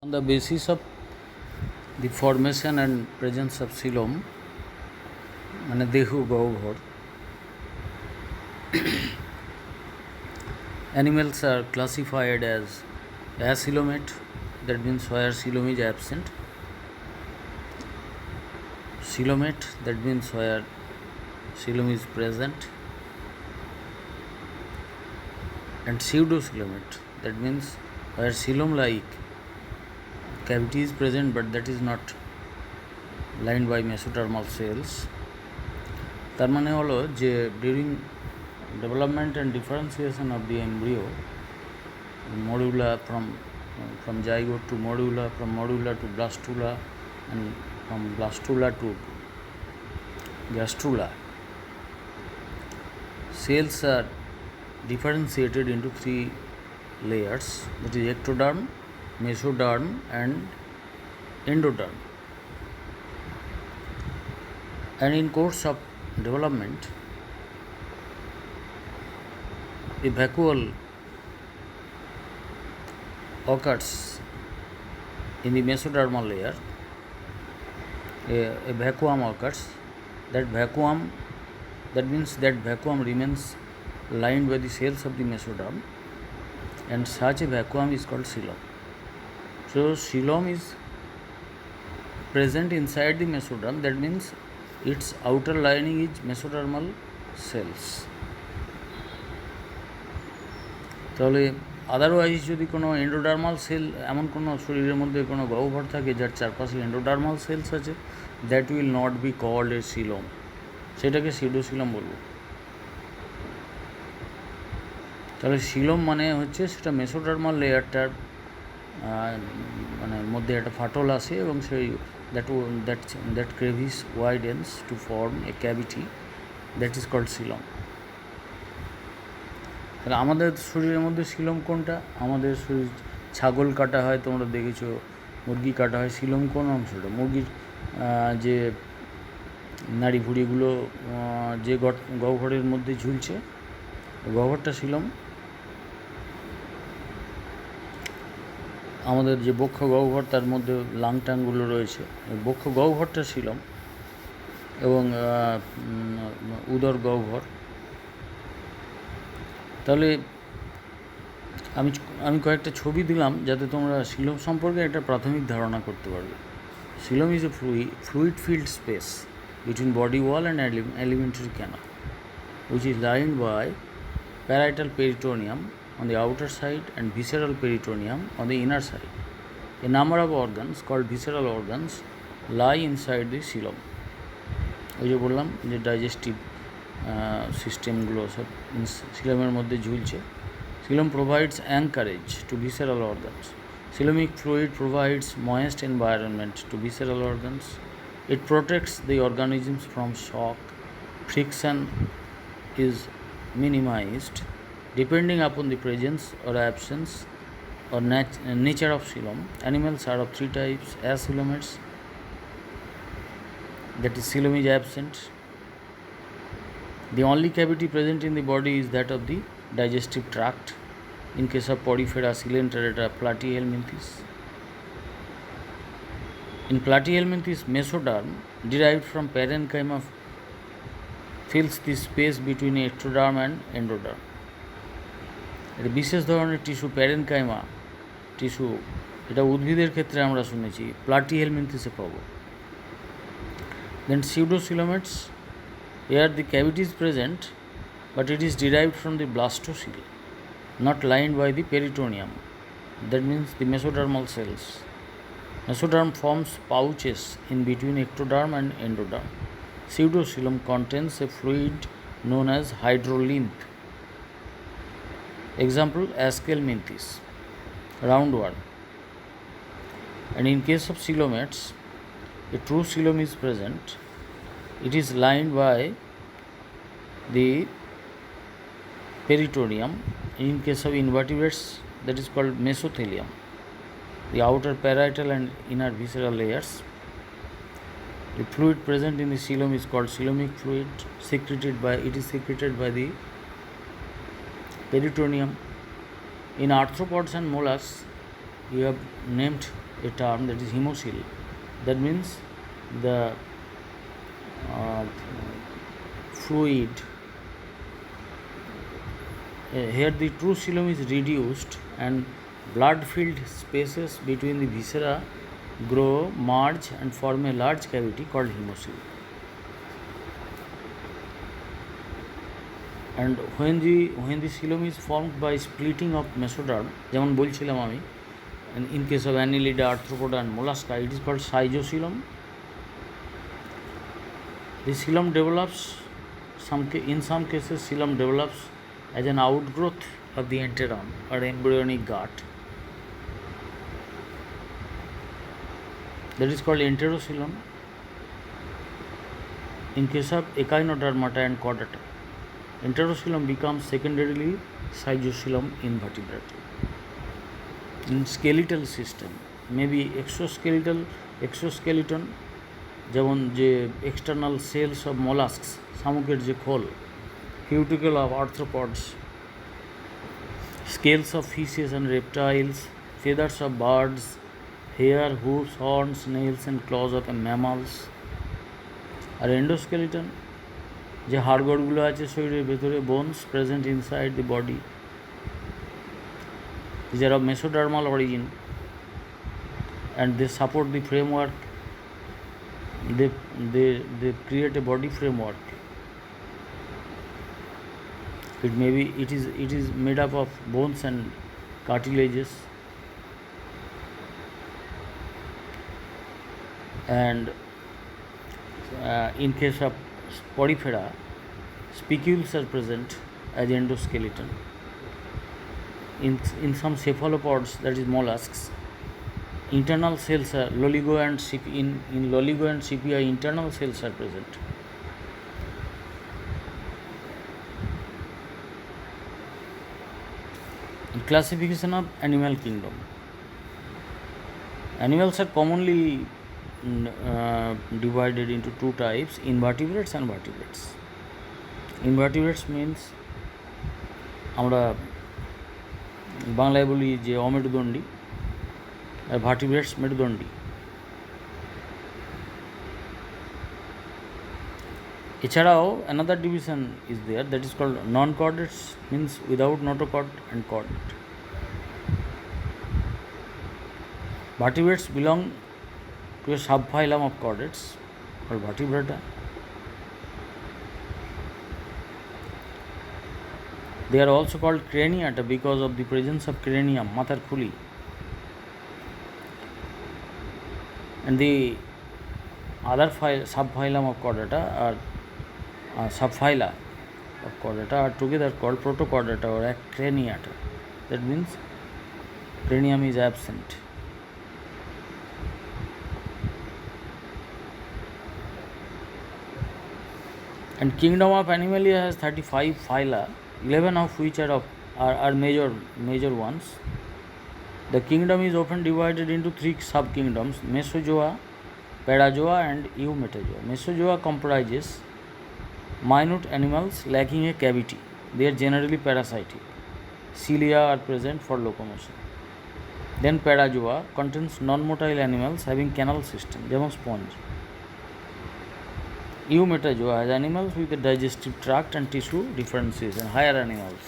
On the basis of the formation and presence of coelom, মানে দেহু গহ্বর, animals are classified as acoelomate, that means where coelom is absent; coelomate, that means where coelom is present; and pseudocoelomate, that means where coelom-like cavity is present but that is not lined by mesodermal cells. তার মানে হলো যে during development and differentiation of the embryo, morula from zygote to morula, from morula to blastula, and from blastula to gastrula, cells are differentiated into three layers, that is ectoderm, mesoderm, and endoderm. And in course of development, a vacuole occurs in the mesodermal layer. A vacuum occurs. That means that vacuum remains lined by the cells of the mesoderm, and such a vacuum is called coelom. So coelom is present inside the mesoderm. That means its outer lining is mesodermal cells. তাহলে otherwise যদি কোনো endodermal sell, এমন কোনো শরীরের মধ্যে কোনো গহ্বর থাকে যার চারপাশে এন্ডোডার্মাল সেলস আছে, that will not be called a coelom, সেটাকে সিডোসিলম বলবো। তাহলে সিলম মানে হচ্ছে সেটা মেসোডার্মাল লেয়ারটার মানে মধ্যে একটা ফাটল আসে এবং সেই that crevice widens to form a cavity, that is called coelom. তাহলে আমাদের শরীরের মধ্যে সিলম কোনটা? আমাদের শরীর ছাগল কাটা হয়, তোমরা দেখেছো, মুরগি কাটা হয়, সিলম কোন অংশটা? মুরগির যে নাড়ি ভুঁড়িগুলো যে গহ্বরের মধ্যে ঝুলছে, গহ্বরটা সিলম। আমাদের যে বক্ষ গহ্বর, তার মধ্যে লাংটাংগুলো রয়েছে, বক্ষ গহ্বরটা সিলম, এবং উদর গহ্বর। তাহলে আমি কয়েকটা ছবি দিলাম যাতে তোমরা সিলম সম্পর্কে একটা প্রাথমিক ধারণা করতে পারবে। Coelom is a fluid filled space between body wall and alimentary canal, which is lined by parietal peritoneum on the outer side and visceral peritoneum on the inner side. A number of organs called visceral organs lie inside the coelom. ওই যে বললাম যে digestive সিস্টেমগুলো সব সিলমের মধ্যে ঝুলছে। Coelom provides anchorage to visceral organs. Coelomic fluid provides moist environment to visceral organs. It protects the organisms from shock. Friction is minimized depending upon the presence or absence or nature of coelom. Animals are of three types: acoelomates, that is coelom is absent. The only cavity present in the body is that of the digestive tract. In case of Porifera coelenterata platyhelminthes. In platyhelminthes, mesoderm derived from parenchyma fills the space between ectoderm and endoderm. এটা বিশেষ ধরনের tissue, parenchyma tissue, এটা উদ্ভিদের ক্ষেত্রে আমরা শুনেছি, প্লাটিহেলমিনথিসে পাবো। Then pseudocoelomates, here the cavity is present but it is derived from the blastocoele, not lined by the peritoneum, that means the mesodermal cells. Mesoderm forms pouches in between ectoderm and endoderm. Pseudocoelom contains a fluid known as hydrolymph. Example, Aschelminthes, roundworm. And in case of coelomates, a true coelom is present. It is lined by the peritoneum. In case of invertebrates, that is called mesothelium, the outer parietal and inner visceral layers. The fluid present in the coelom is called coelomic fluid. It is secreted by the peritoneum. In arthropods and mollusks, you have named a term that is hemocoel. That means the fluid. Here the true coelom is reduced and blood-filled spaces between the viscera grow, merge and form a large cavity called hemocoel. And when the coelom is formed by splitting of mesoderm, যেমন বলছিলাম আমি, and in case of Annelida, Arthropoda and Mollusca, it is called schizocoelom. The coelom develops, in some cases coelom develops as an outgrowth of the enteron or embryonic gut. That is called enterocoelom. In case of Echinodermata and Chordata, enterocoelom becomes secondarily schizocoelom in vertebrate. In skeletal system, maybe exoskeleton, যেমন যে external cells of mollusks, শামুকের যে খোল, cuticle of arthropods, scales of fishes and reptiles, feathers of birds, hair, hooves, horns, nails and claws of mammals. R endoskeleton, যে হাড়গোড়গুলো আছে শরীরের ভেতরে, bones present inside the body. These are of mesodermal origin and they support the framework. They create a body framework. It is made up of bones and cartilages, and in case of Porifera, spicules are present as endoskeleton. In some cephalopods, that is mollusks, internal cells are loligo and in loligo and sepia, internal cells are present. Classification of animal kingdom. Animals are commonly divided into two types: invertebrates and vertebrates. Invertebrates means আমরা বাংলায় বলি যে অমেরুদণ্ডী, আর ভার্টিব্রেটস মেরুদণ্ডী। এছাড়াও another division is there, that is called non-chordates, means without notochord and chordate. Vertebrates belong to a subphylum of chordates called Vertebrata. They are also called craniata because of the presence of cranium, mathar khuli. And the other subphylum of chordata subphyla of chordata are together called protochordata or craniata. That means cranium is absent. And kingdom of Animalia has 35 phyla, 11 of which are major ones. The kingdom is often divided into three sub-kingdoms: Mesozoa, Parazoa and Eumetazoa. Mesozoa comprises minute animals lacking a cavity. They are generally parasitic. Cilia are present for locomotion. Then Parazoa contains non-motile animals having canal system, যেমন sponge. Eumetazoa has animals with a digestive tract and tissue differences, and higher animals.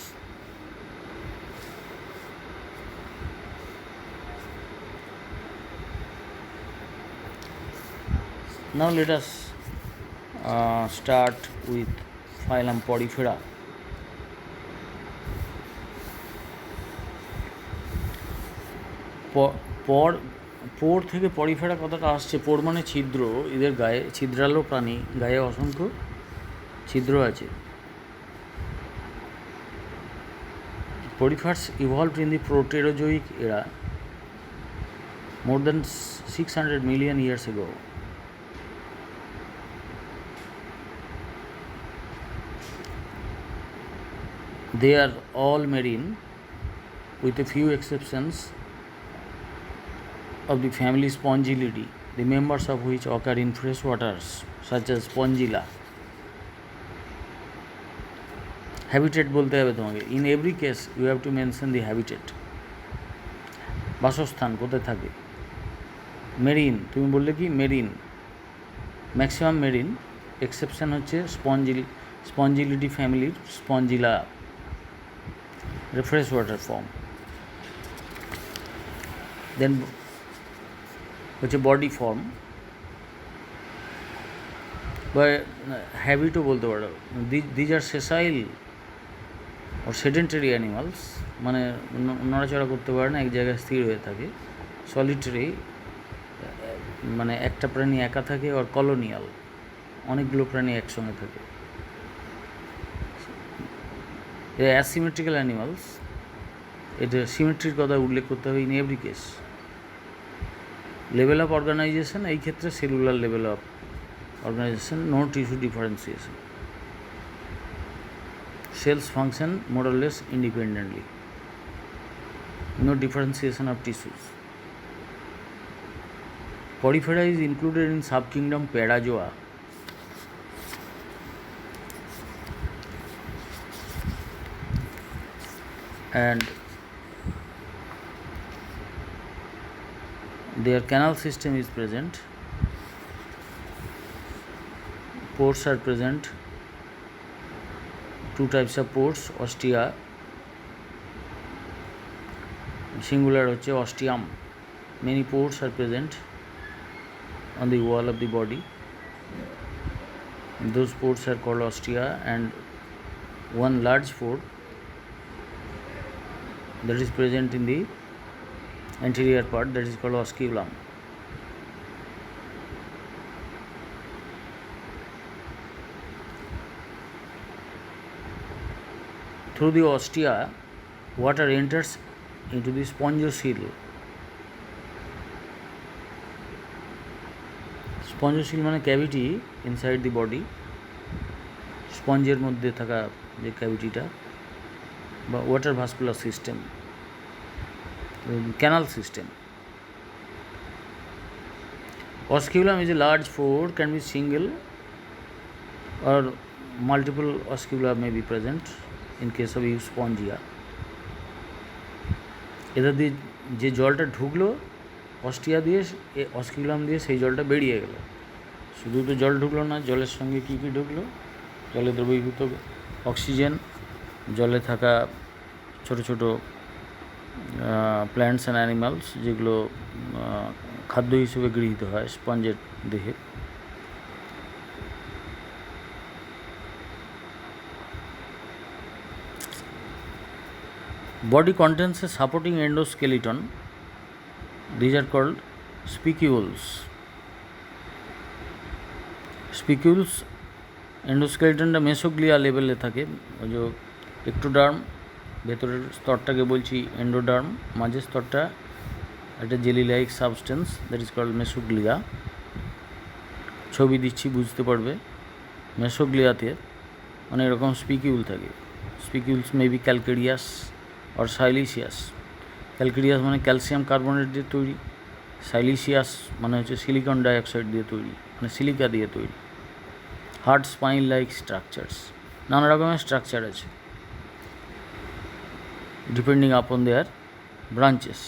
Now let us start with phylum Porifera. পোর থেকে Porifera কথাটা আসছে। পোর মানে ছিদ্র। এদের গায়ে ছিদ্রালো প্রাণী, গায়ে অসংখ্য ছিদ্র আছে। Porifers evolved in the Proterozoic era more than 600 million years ago. They are all marine with a few exceptions of the family Spongilidae, the members of which occur in fresh waters such as Spongilla. Habitat বলতে হবে তোমাকে। In every case you have to mention the habitat. বাসস্থান কোথায় থাকে। Marine, তুমি বললে কি marine, maximum marine, exception হচ্ছে স্পঞ্জিলিডি ফ্যামিলির spongilla, fresh water form. Then হচ্ছে বডি ফর্ম বা হ্যাবিটও বলতে পারো। দিজ আর সেসাইল ও সেডেন্টারি অ্যানিমালস, মানে নড়াচড়া করতে পারে না, এক জায়গায় স্থির হয়ে থাকে। সলিটারি, মানে একটা প্রাণী একা থাকে। আর কলোনিয়াল, অনেকগুলো প্রাণী একসঙ্গে থাকে। অ্যাসিমেট্রিক্যাল অ্যানিমালস, এটা সিমেট্রির কথা উল্লেখ করতে হবে in every case. Level of organisation, এই ক্ষেত্রে cellular level of organisation, no tissue differentiation. Cells function more or less independently, no differentiation of tissues. Porifera is included in subkingdom Parazoa. And their canal system is present, pores are present, two types of pores, ostia, singular hoche ostium. Many pores are present on the wall of the body. Those pores are called ostia, and one large pore that is present in the anterior part, that is called osculum. Through the ostia, water enters into the spongocoel. Spongocoel মানে cavity inside দি body, স্পঞ্জের মধ্যে থাকা যে ক্যাভিটিটা, বা water vascular system, canal system. Osculum is a large pore, can be single or multiple oscula may be present in case of euspongia. এটা দিয়ে যে জলটা ঢুকলো অস্টিয়া দিয়ে, অস্কিউলাম দিয়ে, সেই জলটা বেরিয়ে গেল। শুধু তো জল ঢুকলো না, জলের সঙ্গে কী কী ঢুকলো? জলে দ্রবীভূত অক্সিজেন, জলে থাকা ছোটো ছোটো প্ল্যান্টস অ্যান্ড অ্যানিমালস, যেগুলো খাদ্য হিসেবে গৃহীত হয় স্পঞ্জের দেহে। Body contains a supporting endoskeleton. These are called spicules. Spicules এন্ডোস্কেলেটনটা মেসোগ্লিয়া লেভেলে থাকে। ওই যে একটোডার্ম, ভেতরের স্তরটাকে বলছি এন্ডোডার্ম, মাঝের স্তরটা একটা jelly like substance, that is called mesoglea. ছবি দিচ্ছি, বুঝতে পারবে। মেসোগ্লিয়াতে অনেক রকম স্পিকিউল থাকে। Spicules may be calcareous or siliceous. Calcareous মানে ক্যালসিয়াম কার্বনেট দিয়ে তৈরি, সাইলিসিয়াস মানে হচ্ছে সিলিকন ডাইঅক্সাইড দিয়ে তৈরি, মানে সিলিকা দিয়ে তৈরি। হার্ড স্পাইন লাইক স্ট্রাকচার্স, নানা রকমের স্ট্রাকচার আছে ডিপেন্ডিং আপন দেয়ার branches.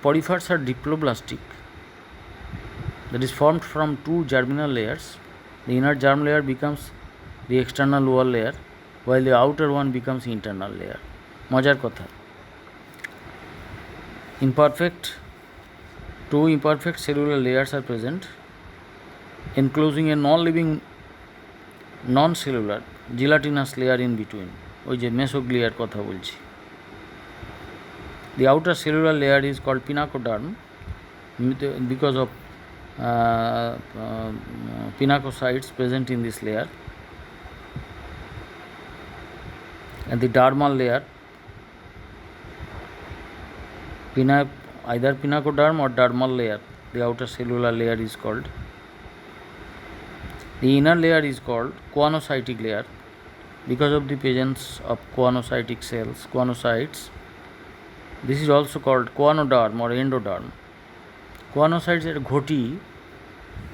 Porifers are diploblastic, that is formed from two germinal layers. The inner germ layer becomes the external wall layer, while the outer one becomes internal layer. মজার কথা, two imperfect cellular layers are present, enclosing a non-living non-cellular gelatinous layer in between. ওই যে মেসোগ্লিয়ার কথা বলছি। The outer cellular layer is called pinacoderm because of pinacocytes present in this layer, and the dermal layer, either pinacoderm or dermal layer, the outer cellular layer is called. The inner layer is called choanocytic layer because of the presence of choanocytic cells, choanocytes. This is also called choanoderm or endoderm. Choanocytes এর ঘটি,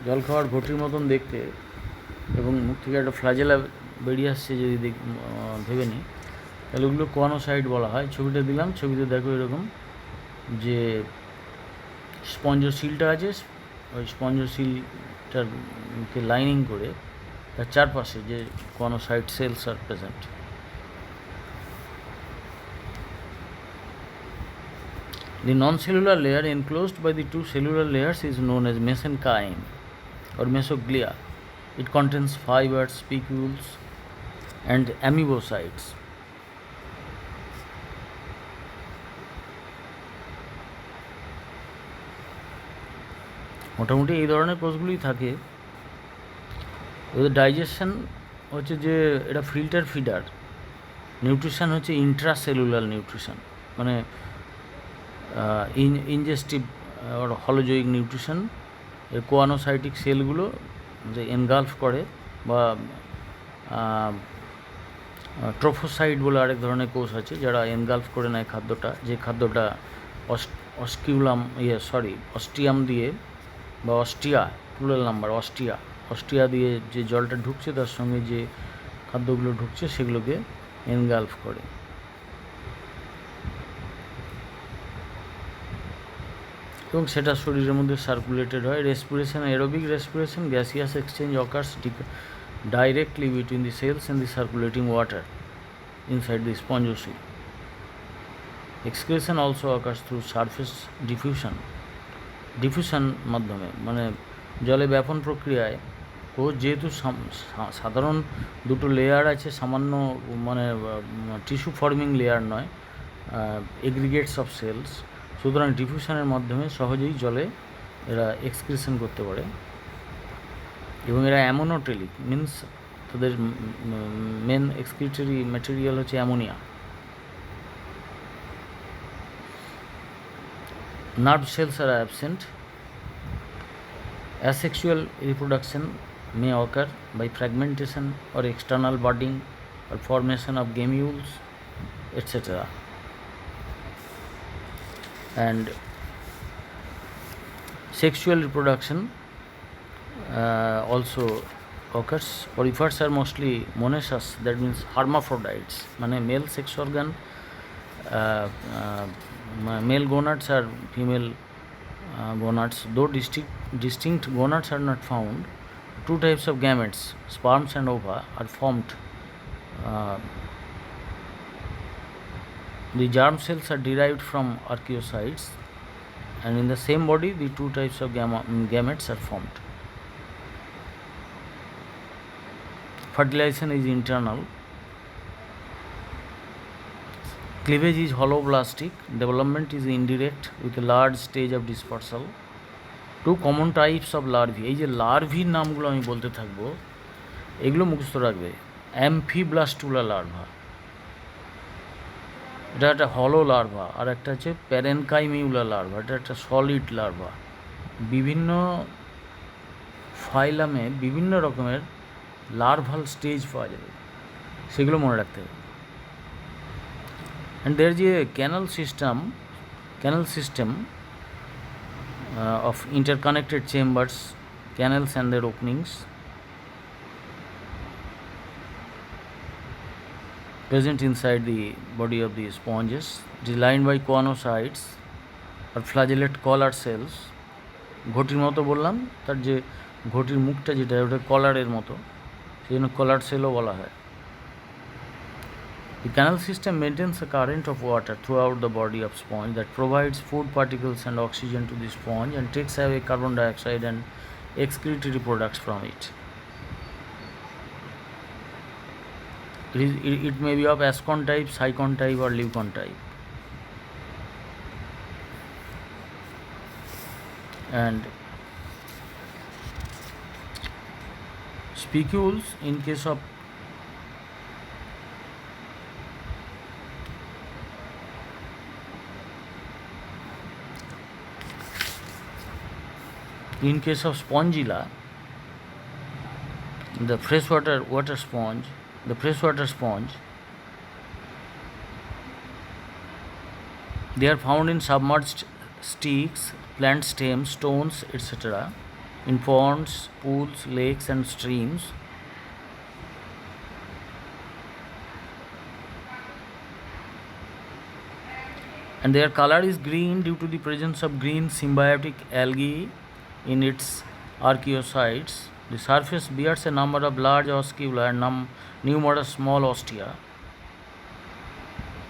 জল খাওয়ার ঘটির মতন দেখতে, এবং মুখ থেকে একটা ফ্ল্যাজেলা বেরিয়ে আসছে যদি ভেবে নিই, তাহলে ওগুলো কোয়ানোসাইট বলা হয়। ছবিটা দিলাম, ছবিতে দেখো এরকম যে স্পঞ্জোসিলটা আছে, ওই স্পঞ্জোসিলটার কে লাইনিং করে তার চারপাশে যে choanocyte cells are present. The non-cellular layer enclosed by the two cellular layers is known as mesenchyme or mesoglia. It contains fibers, spicules, and amoebocytes. মোটামুটি এই ধরনের কোষগুলোই থাকে। ওদের ডাইজেশন হচ্ছে যে এটা ফিল্টার ফিডার, নিউট্রিশন হচ্ছে ইন্ট্রাসেলুলার নিউট্রিশন, মানে ইনজেস্টিভ আর হলোজয়িক নিউট্রিশন। এর কোয়ানোসাইটিক সেলগুলো যে এনগালফ করে, বা ট্রোফোসাইট বলে আরেক ধরনের কোষ আছে যারা এনগালফ করে নেয় খাদ্যটা, যে খাদ্যটা অস্টিয়াম দিয়ে বা অস্টিয়া, প্লুরাল নাম্বার অস্টিয়া দিয়ে যে জলটা ঢুকছে তার সঙ্গে যে খাদ্যগুলো ঢুকছে সেগুলোকে এনগালফ করে। এবং সেটা শরীরের মধ্যে সার্কুলেটেড হয়। Respiration, aerobic respiration, gaseous exchange occurs directly between the cells and the circulating water inside the spongocyte. Excretion also occurs through surface diffusion মাধ্যমে, মানে জলে ব্যাপন প্রক্রিয়ায়। ও যেহেতু সাধারণ দুটো লেয়ার আছে, সামান্য মানে টিস্যু ফর্মিং লেয়ার নয়, এগ্রিগেটস অফ সেলস, সুতরাং ডিফিউশনের মাধ্যমে সহজেই জলে এরা এক্সক্রিশন করতে পারে। এবং এরা অ্যামোনোটেলিক, মিন্স তাদের মেন এক্সক্রিটরি ম্যাটেরিয়াল হচ্ছে ammonia. Nerve cells are absent. Asexual reproduction may occur by fragmentation or external budding or formation of gamules, etc. And sexual reproduction also occurs. Porifers are mostly monoecious, that means hermaphrodites, মানে male sex organ, male gonads are female gonads. Though distinct gonads are not found, two types of gametes, sperms and ova, are formed. The germ cells are derived from archaeocytes, and in the same body the two types of gametes are formed. Fertilization is internal. Cleavage is holoblastic. Development is indirect with a large stage of dispersal. Two common types of larvae. এই যে লার্ভির নামগুলো আমি বলতে থাকবো, এগুলো মুখস্থ রাখবে। অ্যাম্ফিব্লাস্টুলা larva, এটা একটা হলো লার্ভা, আর একটা হচ্ছে প্যারেনকাইমিউলা লার্ভা, এটা একটা সলিড লার্ভা। বিভিন্ন ফাইলামে বিভিন্ন রকমের লার্ভাল স্টেজ পাওয়া যাবে, সেগুলো মনে রাখতে হবে। অ্যান্ড দের যে canal system of interconnected chambers, canals and their openings present inside the body of the sponges. It is lined by conocytes or flagellate collar cells. ঘটির মতো বললাম, তার যে ঘটির মুখটা যেটা ওটা কলারের মতো, সেই জন্য কলার সেলও বলা হয়। The canal system maintains a current of water throughout the body of sponge that provides food particles and oxygen to the sponge and takes away carbon dioxide and excretory products from it. It may be of ascon type, sycon type or leucon type. And spicules, in case of spongilla, the freshwater sponge, they are found in submerged sticks, plant stems, stones, etc., in ponds, pools, lakes and streams. and their color is green due to the presence of green symbiotic algae in its archaeocytes. The surface bears a number of large oscula and numerous small ostia.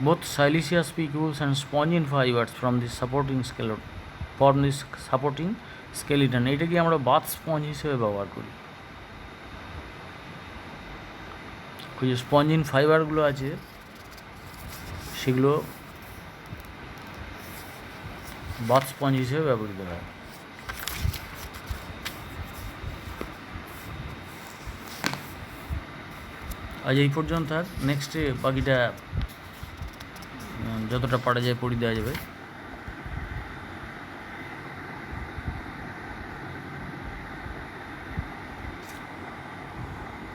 Both siliceous spicules and spongin fibers from the supporting skeleton form this supporting skeleton. এটাকে আমরা bath sponge হিসেবে ব্যবহার করি। ওই যে spongin ফাইবারগুলো আছে সেগুলো bath sponge হিসেবে ব্যবহৃত হয়। আজ এই পর্যন্ত থাক, নেক্সটে বাকিটা যতটা পারা যায় পড়ে দেওয়া যাবে।